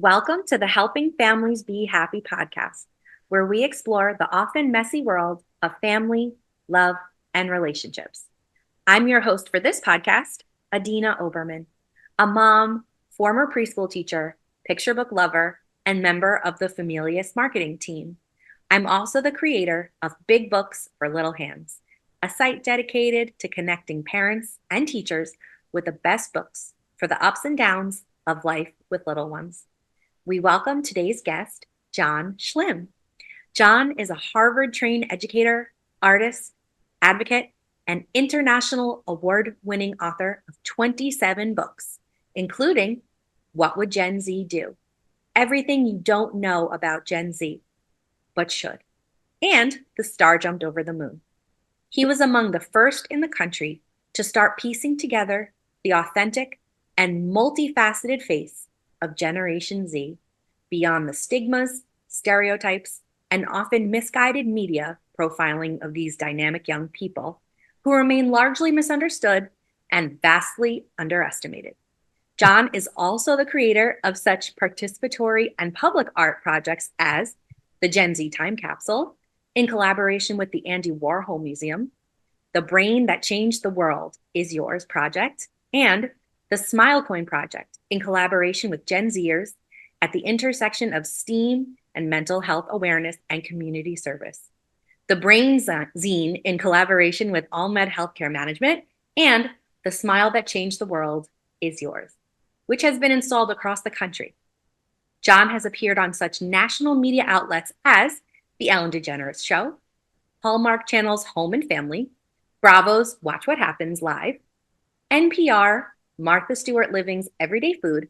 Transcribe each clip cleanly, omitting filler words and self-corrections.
Welcome to the Helping Families Be Happy podcast, where we explore the often messy world of family, love, and relationships. I'm your host for this podcast, Adina Oberman, a mom, former preschool teacher, picture book lover, and member of the Familius marketing team. I'm also the creator of Big Books for Little Hands, a site dedicated to connecting parents and teachers with the best books for the ups and downs of life with little ones. We welcome today's guest, John Schlim. John is a Harvard-trained educator, artist, advocate, and international award-winning author of 27 books, including What Would Gen Z Do? Everything you don't know about Gen Z, but should, and The Star Jumped Over the Moon. He was among the first in the country to start piecing together the authentic and multifaceted face of Generation Z beyond the stigmas, stereotypes, and often misguided media profiling of these dynamic young people who remain largely misunderstood and vastly underestimated. John is also the creator of such participatory and public art projects as the Gen Z Time Capsule, in collaboration with the Andy Warhol Museum, The Brain That Changed the World Is Yours project, and the Smile Coin Project, in collaboration with Gen Zers at the intersection of STEAM and mental health awareness and community service. The Brain Zine, in collaboration with AllMed Healthcare Management, and The Smile That Changed the World Is Yours, which has been installed across the country. John has appeared on such national media outlets as The Ellen DeGeneres Show, Hallmark Channel's Home and Family, Bravo's Watch What Happens Live, NPR, Martha Stewart Living's Everyday Food,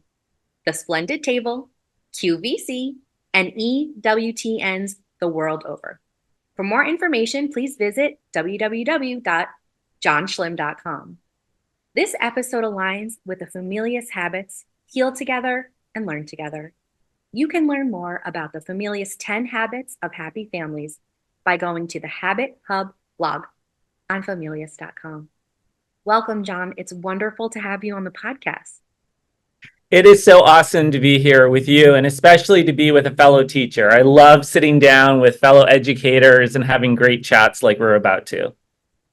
The Splendid Table, QVC, and EWTN's The World Over. For more information, please visit www.johnschlim.com. This episode aligns with the Familius habits, heal together and learn together. You can learn more about the Familius 10 Habits of Happy Families by going to the Habit Hub blog on familius.com. Welcome, John. It's wonderful to have you on the podcast. It is so awesome to be here with you, and especially to be with a fellow teacher. I love sitting down with fellow educators and having great chats like we're about to.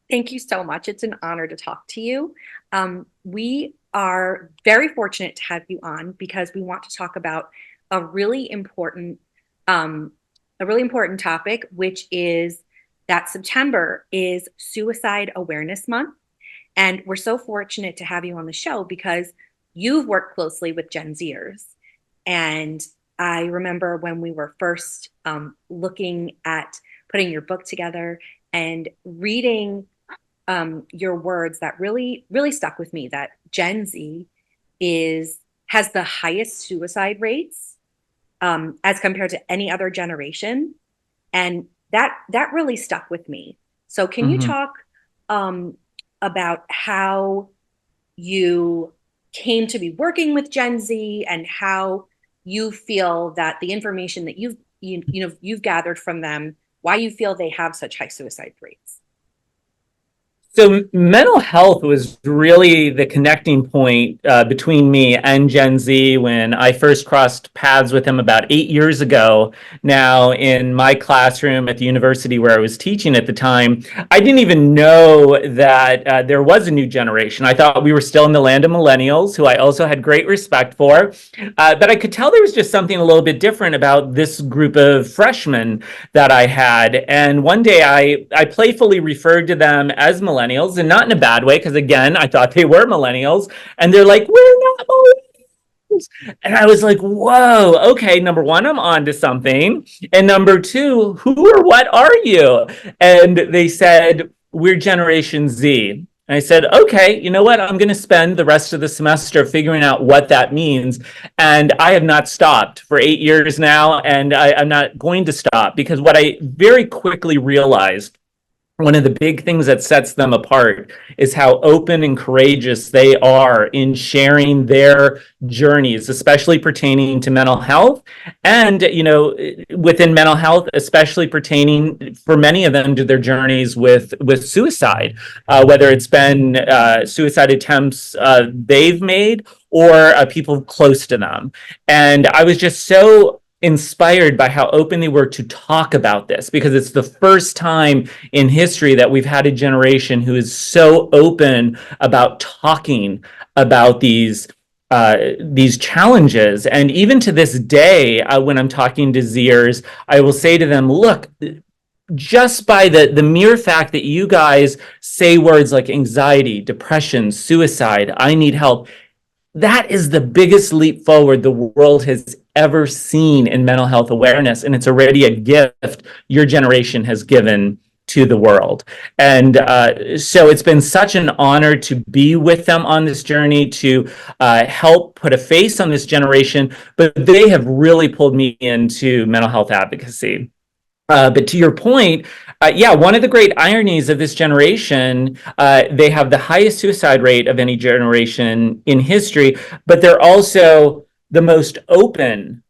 Thank you so much. It's an honor to talk to you. We are very fortunate to have you on because we want to talk about a really important topic, which is that September is Suicide Awareness Month. And we're so fortunate to have you on the show because you've worked closely with Gen Zers. And I remember when we were first looking at putting your book together and reading your words that really, really stuck with me, that Gen Z has the highest suicide rates as compared to any other generation. And that really stuck with me. So can you talk about how you came to be working with Gen Z and how you feel that the information that you've gathered from them, why you feel they have such high suicide rates? So mental health was really the connecting point between me and Gen Z when I first crossed paths with him about 8 years ago. Now, in my classroom at the university where I was teaching at the time, I didn't even know that there was a new generation. I thought we were still in the land of millennials, who I also had great respect for. But I could tell there was just something a little bit different about this group of freshmen that I had. And one day I playfully referred to them as millennials, and not in a bad way, because again, I thought they were millennials, and they're like, we're not millennials. And I was like, whoa, okay, number one, I'm on to something. And number two, who or what are you? And they said, we're Generation Z. And I said, okay, you know what? I'm going to spend the rest of the semester figuring out what that means. And I have not stopped for 8 years now, and I'm not going to stop, because what I very quickly realized one of the big things that sets them apart is how open and courageous they are in sharing their journeys, especially pertaining to mental health. And, within mental health, especially pertaining for many of them to their journeys with suicide, whether it's been suicide attempts they've made or people close to them. And I was just so inspired by how open they were to talk about this because it's the first time in history that we've had a generation who is so open about talking about these challenges. And even to this day, when I'm talking to Zers, I will say to them, look, just by the mere fact that you guys say words like anxiety, depression, suicide, I need help, that is the biggest leap forward the world has ever seen in mental health awareness. And it's already a gift your generation has given to the world. And so it's been such an honor to be with them on this journey, to help put a face on this generation. But they have really pulled me into mental health advocacy. But to your point, yeah, one of the great ironies of this generation, they have the highest suicide rate of any generation in history, but they're also the most open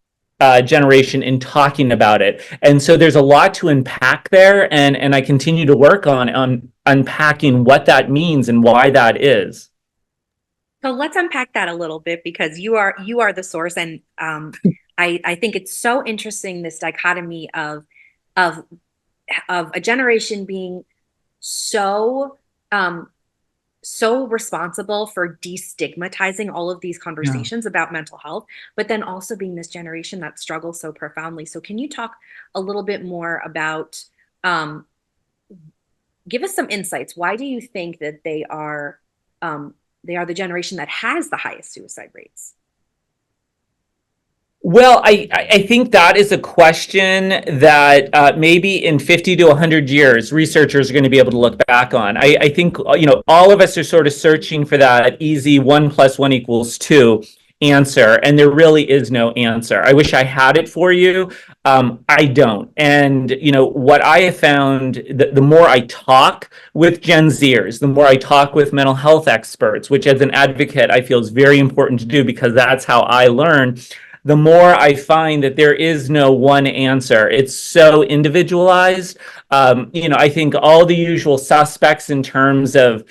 generation in talking about it. And so there's a lot to unpack there, and I continue to work on unpacking what that means and why that is. So let's unpack that a little bit because you are the source, and I think it's so interesting, this dichotomy of of a generation being so um so responsible for destigmatizing all of these Yeah. conversations about mental health, but then also being this generation that struggles so profoundly. So can you talk a little bit more about, um give us some insights? Why do you think that they are the generation that has the highest suicide rates? Well, I think that is a question that maybe in 50 to 100 years, researchers are going to be able to look back on. I think, all of us are sort of searching for that easy 1 + 1 = 2 answer, and there really is no answer. I wish I had it for you. I don't. And, what I have found, the more I talk with Gen Zers, the more I talk with mental health experts, which as an advocate, I feel is very important to do because that's how I learn, the more I find that there is no one answer. It's so individualized. I think all the usual suspects in terms of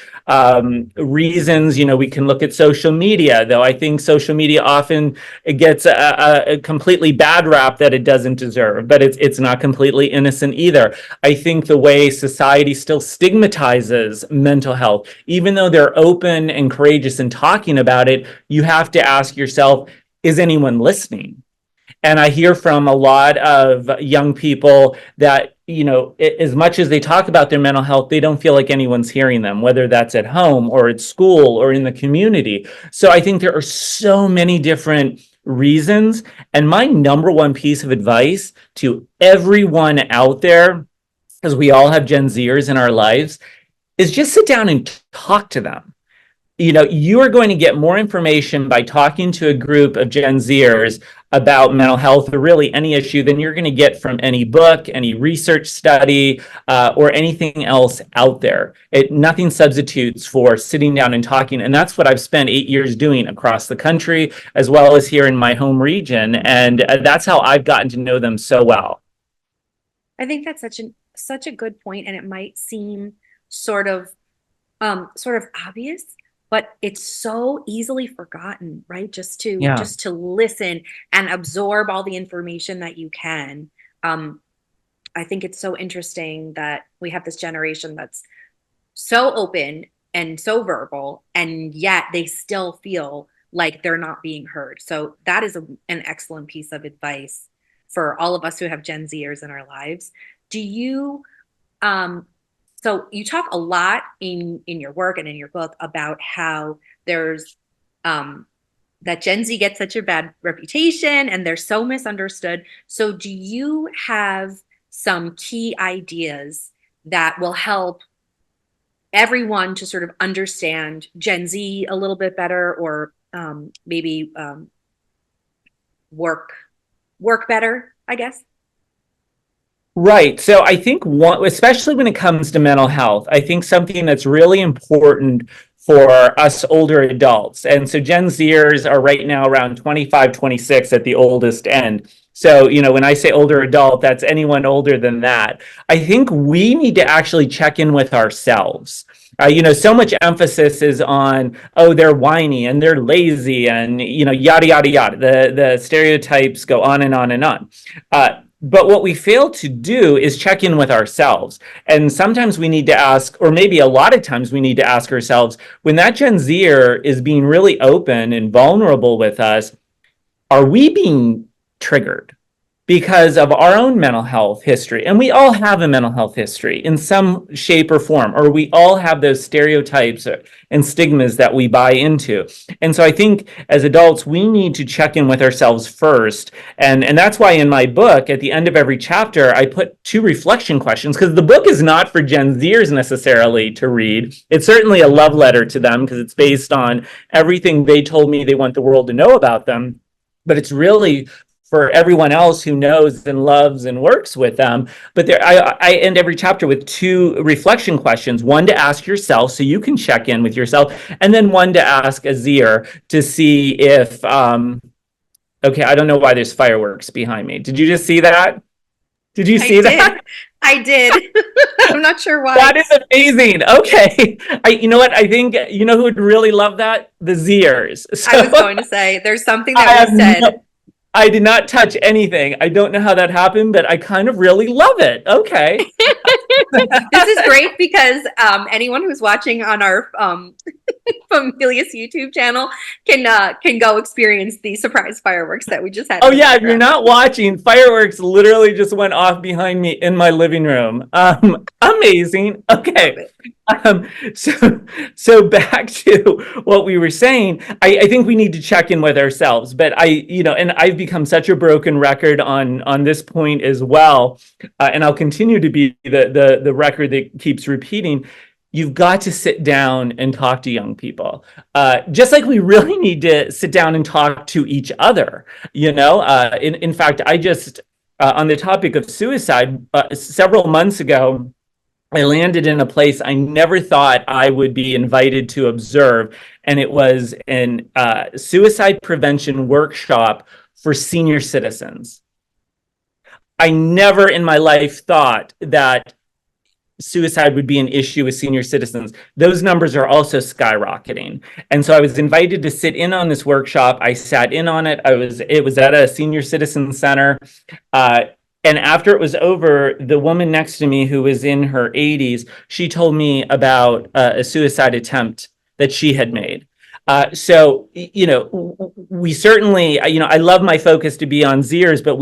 reasons, we can look at social media, though I think social media often it gets a completely bad rap that it doesn't deserve, but it's not completely innocent either. I think the way society still stigmatizes mental health, even though they're open and courageous in talking about it, you have to ask yourself, is anyone listening? And I hear from a lot of young people that, as much as they talk about their mental health, they don't feel like anyone's hearing them, whether that's at home or at school or in the community. So I think there are so many different reasons. And my number one piece of advice to everyone out there, because we all have Gen Zers in our lives, is just sit down and talk to them. You are going to get more information by talking to a group of Gen Zers about mental health or really any issue than you're going to get from any book, any research study, or anything else out there. Nothing substitutes for sitting down and talking. And that's what I've spent 8 years doing across the country, as well as here in my home region. And that's how I've gotten to know them so well. I think that's such a good point, and it might seem sort of sort of obvious, but it's so easily forgotten, right? Yeah. Just to listen and absorb all the information that you can. um I think it's so interesting that we have this generation that's so open and so verbal, and yet they still feel like they're not being heard. So that is an excellent piece of advice for all of us who have Gen Zers in our lives. Do you um so you talk a lot in your work and in your book about how there's um that Gen Z gets such a bad reputation and they're so misunderstood. So do you have some key ideas that will help everyone to sort of understand Gen Z a little bit better, or maybe work better, I guess? Right. So I think one, especially when it comes to mental health, I think something that's really important for us older adults. And so Gen Zers are right now around 25, 26 at the oldest end. So, when I say older adult, that's anyone older than that. I think we need to actually check in with ourselves. So much emphasis is on, oh, they're whiny and they're lazy and, yada, yada, yada. The stereotypes go on and on and on. But what we fail to do is check in with ourselves. And sometimes we need to ask, or maybe a lot of times we need to ask ourselves, when that Gen Zer is being really open and vulnerable with us, are we being triggered because of our own mental health history? And we all have a mental health history in some shape or form, or we all have those stereotypes and stigmas that we buy into. And so I think as adults, we need to check in with ourselves first. And that's why in my book, at the end of every chapter, I put 2 reflection questions, because the book is not for Gen Zers necessarily to read. It's certainly a love letter to them because it's based on everything they told me they want the world to know about them. But it's really for everyone else who knows and loves and works with them. But I end every chapter with 2 reflection questions, one to ask yourself so you can check in with yourself, and then one to ask a Zir to see if, okay, I don't know why there's fireworks behind me. Did you just see that? Did you I see that? did. I did. I'm not sure why. That is amazing. Okay. You know what? I think, who would really love that? The Zirs. I was So going to say there's something I that have we said. I did not touch anything. I don't know how that happened, but I kind of really love it. Okay. This is great because anyone who's watching on our Familius YouTube channel can go experience the surprise fireworks that we just had. Oh yeah, if you're not watching, fireworks literally just went off behind me in my living room. Amazing. Okay. Um, so back to what we were saying. I think we need to check in with ourselves. But and I've become such a broken record on this point as well, and I'll continue to be the record that keeps repeating. You've got to sit down and talk to young people, just like we really need to sit down and talk to each other. In fact, I just on the topic of suicide, several months ago, I landed in a place I never thought I would be invited to observe, and it was an suicide prevention workshop for senior citizens. I never in my life thought that suicide would be an issue with senior citizens. Those numbers are also skyrocketing. And so I was invited to sit in on this workshop. I sat in on it. It was at a senior citizen center. And after it was over, the woman next to me, who was in her 80s, she told me about a suicide attempt that she had made. We certainly, I love my focus to be on Zirs, but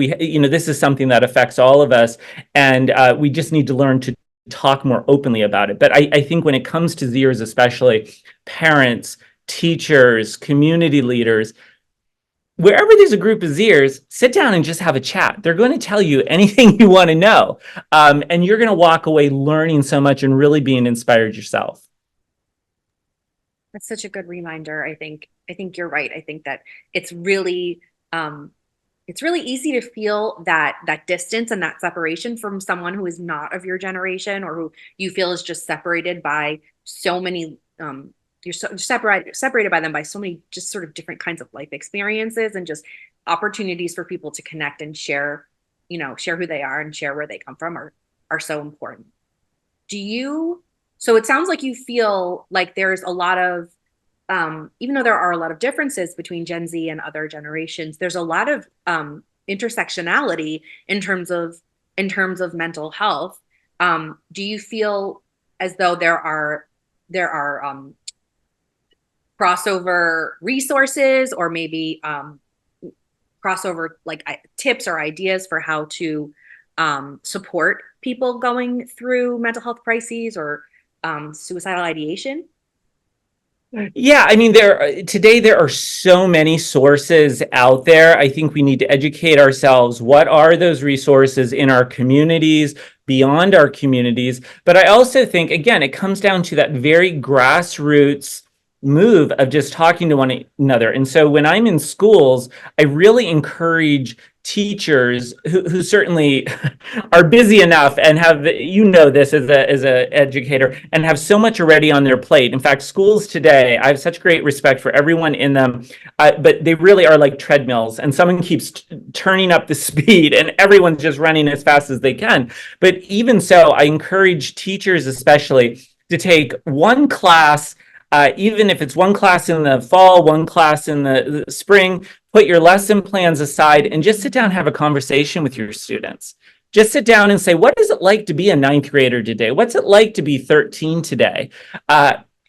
this is something that affects all of us. And we just need to learn to talk more openly about it. But I think when it comes to Zirs, especially parents, teachers, community leaders, wherever there's a group of Zirs, sit down and just have a chat. They're going to tell you anything you want to know. And you're going to walk away learning so much and really being inspired yourself. That's such a good reminder. I think you're right. I think that it's really easy to feel that distance and that separation from someone who is not of your generation, or who you feel is just separated by so many you're separated by them by so many just sort of different kinds of life experiences and just opportunities for people to connect and share who they are and share where they come from are so important. So it sounds like you feel like there's a lot of even though there are a lot of differences between Gen Z and other generations, there's a lot of intersectionality in terms of mental health. Do you feel as though there are crossover resources, or maybe crossover tips or ideas for how to support people going through mental health crises or suicidal ideation? Yeah, I mean, today there are so many sources out there. I think we need to educate ourselves. What are those resources in our communities, beyond our communities? But I also think, again, it comes down to that very grassroots move of just talking to one another. And so when I'm in schools, I really encourage teachers who certainly are busy enough and have, you know, this as a educator, and have so much already on their plate. In fact, schools today, I have such great respect for everyone in them, but they really are like treadmills, and someone keeps turning up the speed and everyone's just running as fast as they can. But even so, I encourage teachers especially to take one class, even if it's one class in the fall, one class in the spring. Put your lesson plans aside and just sit down and have a conversation with your students. Just sit down and say, what is it like to be a ninth grader today? What's it like to be 13 today?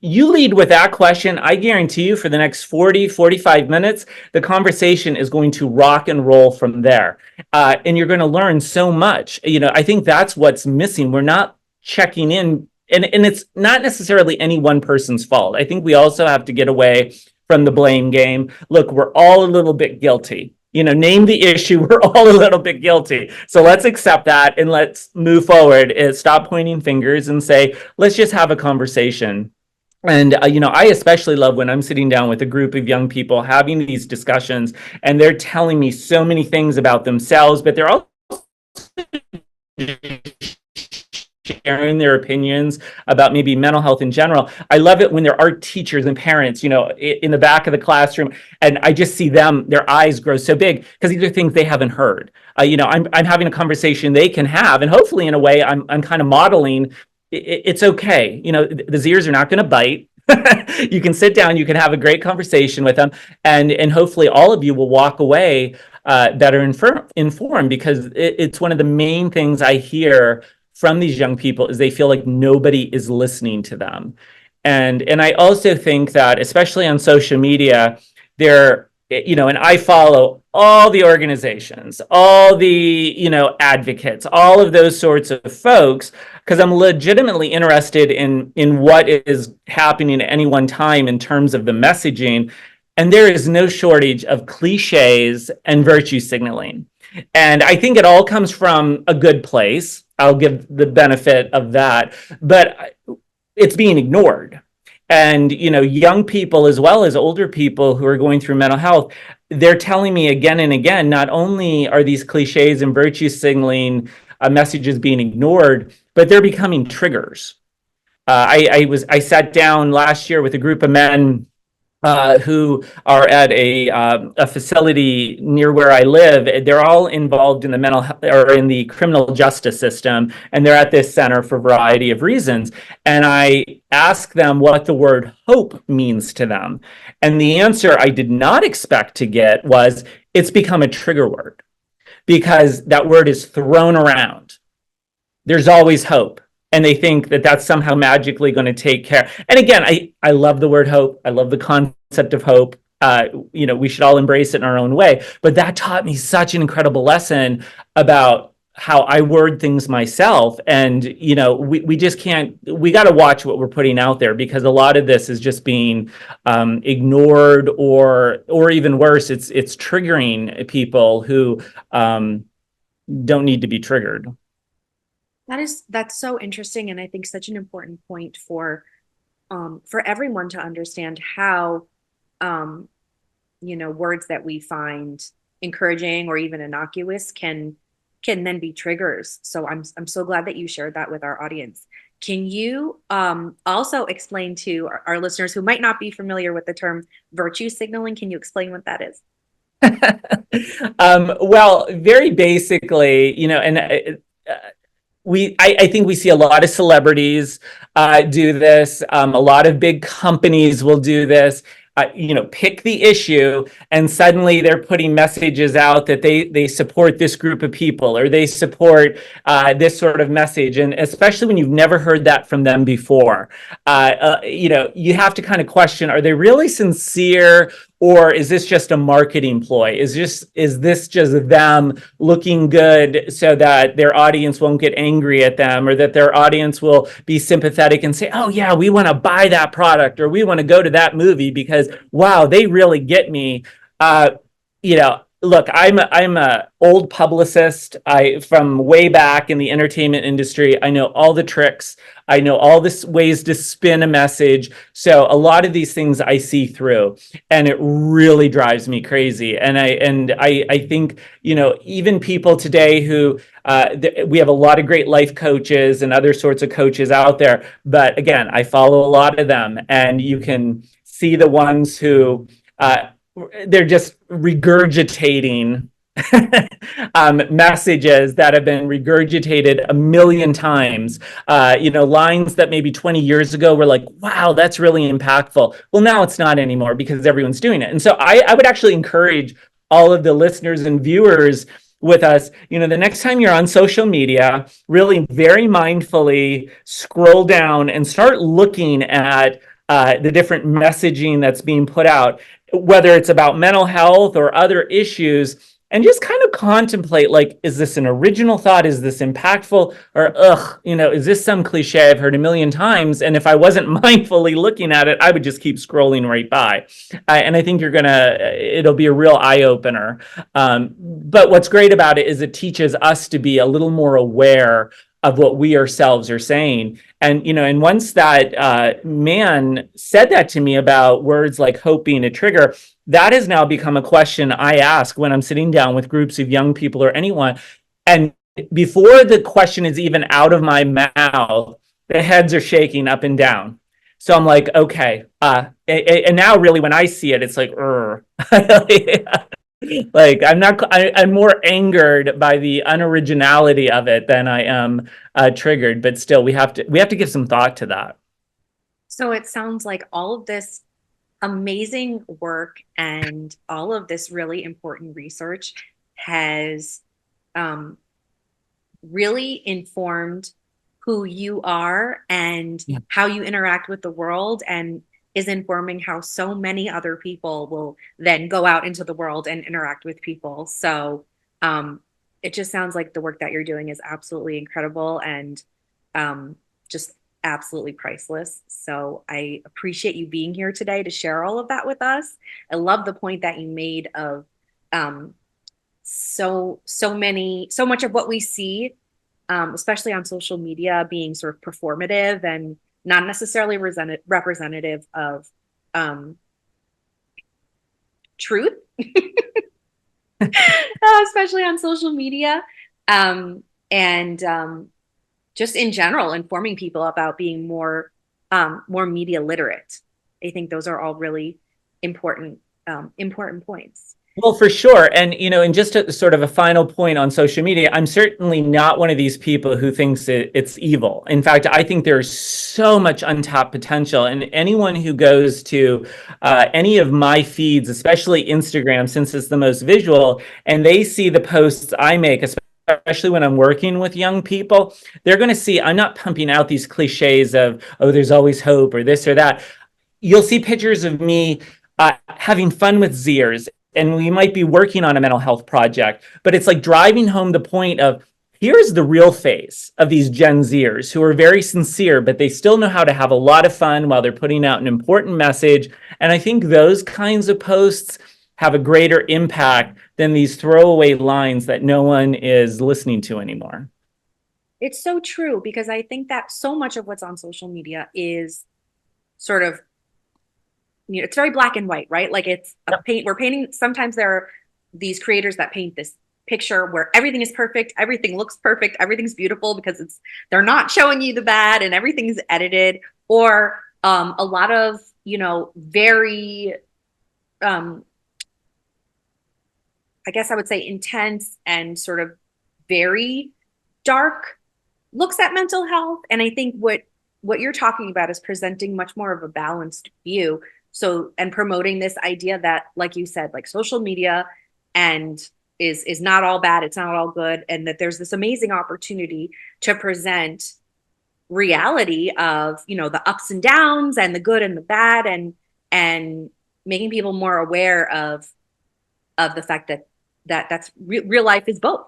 You lead with that question. I guarantee you for the next 45 minutes, the conversation is going to rock and roll from there. And you're going to learn so much. You know, I think that's what's missing. We're not checking in, and it's not necessarily any one person's fault. I think we also have to get away from the blame game. Look, we're all a little bit guilty. You know, name the issue, we're all a little bit guilty. So let's accept that and let's move forward and stop pointing fingers and say, let's just have a conversation. And, you know, I especially love when I'm sitting down with a group of young people having these discussions and they're telling me so many things about themselves, but they're also sharing their opinions about maybe mental health in general. I love it when there are teachers and parents, you know, in the back of the classroom, and I just see them, their eyes grow so big because these are things they haven't heard. You know, I'm having a conversation they can have, and hopefully in a way I'm kind of modeling it's okay. You know, the ears are not going to bite. You can sit down, you can have a great conversation with them, and hopefully all of you will walk away better informed, because it's one of the main things I hear from these young people is they feel like nobody is listening to them. And I also think that, especially on social media, there, you know, and I follow all the organizations, all the, you know, advocates, all of those sorts of folks, because I'm legitimately interested in what is happening at any one time in terms of the messaging. And there is no shortage of cliches and virtue signaling. And I think it all comes from a good place. I'll give the benefit of that, but it's being ignored. And, you know, young people as well as older people who are going through mental health, they're telling me again and again, not only are these cliches and virtue signaling messages being ignored, but they're becoming triggers. I sat down last year with a group of men who are at a facility near where I live. They're all involved in the mental health or in the criminal justice system, and they're at this center for a variety of reasons. And I asked them what the word hope means to them. And the answer I did not expect to get was, it's become a trigger word because that word is thrown around. There's always hope. And they think that that's somehow magically going to take care. And again, I love the word hope. I love the concept of hope. You know, we should all embrace it in our own way. But that taught me such an incredible lesson about how I word things myself. And, you know, we just can't, we got to watch what we're putting out there, because a lot of this is just being ignored, or even worse, it's triggering people who don't need to be triggered. That's so interesting, and I think such an important point for everyone to understand how you know, words that we find encouraging or even innocuous can then be triggers. So I'm so glad that you shared that with our audience. Can you also explain to our listeners who might not be familiar with the term virtue signaling? Can you explain what that is? Well, very basically, you know, and I think we see a lot of celebrities do this. A lot of big companies will do this. You know, pick the issue, and suddenly they're putting messages out that they support this group of people, or they support this sort of message. And especially when you've never heard that from them before, you know, you have to kind of question: are they really sincere? Or is this just a marketing ploy? Is this just them looking good so that their audience won't get angry at them, or that their audience will be sympathetic and say, oh yeah, we want to buy that product, or we want to go to that movie because, wow, they really get me. You know, look, I'm a old publicist. I from way back in the entertainment industry. I know all the tricks. I know all the ways to spin a message. So a lot of these things I see through, and it really drives me crazy. And I think, even people today who we have a lot of great life coaches and other sorts of coaches out there. But again, I follow a lot of them, and you can see the ones who they're just regurgitating messages that have been regurgitated a million times. Lines that maybe 20 years ago were like, wow, that's really impactful. Well, now it's not anymore because everyone's doing it. And so I would actually encourage all of the listeners and viewers with us, the next time you're on social media, really very mindfully scroll down and start looking at the different messaging that's being put out, whether it's about mental health or other issues, and just kind of contemplate, like, is this an original thought? Is this impactful? Or, is this some cliche I've heard a million times? And if I wasn't mindfully looking at it, I would just keep scrolling right by. And I think it'll be a real eye opener. But what's great about it is it teaches us to be a little more aware of what we ourselves are saying. And once that man said that to me about words like hope being a trigger, that has now become a question I ask when I'm sitting down with groups of young people or anyone. And before the question is even out of my mouth, the heads are shaking up and down. So I'm like, okay. And now really when I see it, it's like, like I'm more angered by the unoriginality of it than I am triggered, but still we have to give some thought to that. So it sounds like all of this amazing work and all of this really important research has really informed who you are and how you interact with the world, and is informing how so many other people will then go out into the world and interact with people. So it just sounds like the work that you're doing is absolutely incredible and just absolutely priceless. So I appreciate you being here today to share all of that with us. I love the point that you made of so much of what we see, especially on social media, being sort of performative and not necessarily representative of truth, especially on social media. And just in general, informing people about being more media literate. I think those are all really important points. Well, for sure. And just a sort of a final point on social media, I'm certainly not one of these people who thinks it's evil. In fact, I think there's so much untapped potential. And anyone who goes to any of my feeds, especially Instagram, since it's the most visual, and they see the posts I make, especially when I'm working with young people, they're going to see I'm not pumping out these cliches of, oh, there's always hope or this or that. You'll see pictures of me having fun with Zers, and we might be working on a mental health project, but it's like driving home the point of, here's the real face of these Gen Zers who are very sincere, but they still know how to have a lot of fun while they're putting out an important message. And I think those kinds of posts have a greater impact than these throwaway lines that no one is listening to anymore. It's so true, because I think that so much of what's on social media is sort of, it's very black and white, right? Like it's we're painting. Sometimes there are these creators that paint this picture where everything is perfect, everything looks perfect, everything's beautiful, because they're not showing you the bad and everything's edited. Or a lot of, very, I guess I would say intense and sort of very dark looks at mental health. And I think what you're talking about is presenting much more of a balanced view. So, and promoting this idea that, like you said, like social media and is not all bad, it's not all good, and that there's this amazing opportunity to present reality of, the ups and downs and the good and the bad, and making people more aware of the fact that that's real life is both.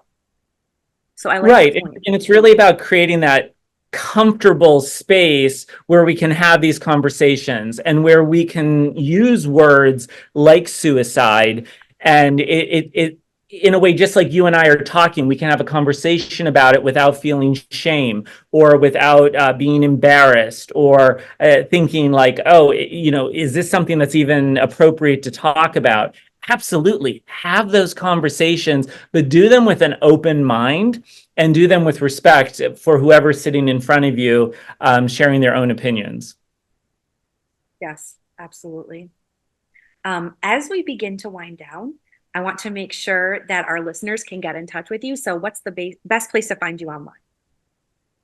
So I like right, and it's really about creating that comfortable space where we can have these conversations and where we can use words like suicide, and in a way, just like you and I are talking, we can have a conversation about it without feeling shame or without being embarrassed or thinking like, oh, is this something that's even appropriate to talk about? Absolutely. Have those conversations, but do them with an open mind and do them with respect for whoever's sitting in front of you, sharing their own opinions. Yes, absolutely. As we begin to wind down, I want to make sure that our listeners can get in touch with you. So, what's the best place to find you online?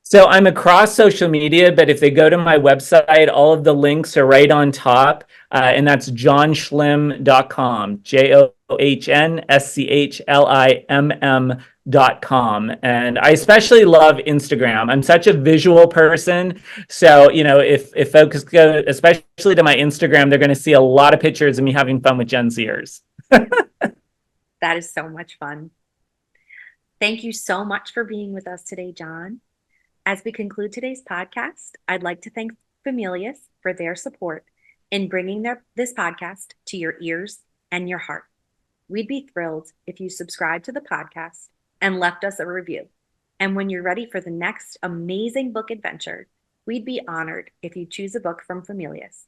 So I'm across social media, but if they go to my website, all of the links are right on top. And that's johnschlimm.com, JOHNSCHLIMM.com. And I especially love Instagram. I'm such a visual person. So, if folks go, especially to my Instagram, they're going to see a lot of pictures of me having fun with Gen Zers. That is so much fun. Thank you so much for being with us today, John. As we conclude today's podcast, I'd like to thank Familius for their support in bringing this podcast to your ears and your heart. We'd be thrilled if you subscribed to the podcast and left us a review. And when you're ready for the next amazing book adventure, we'd be honored if you choose a book from Familius.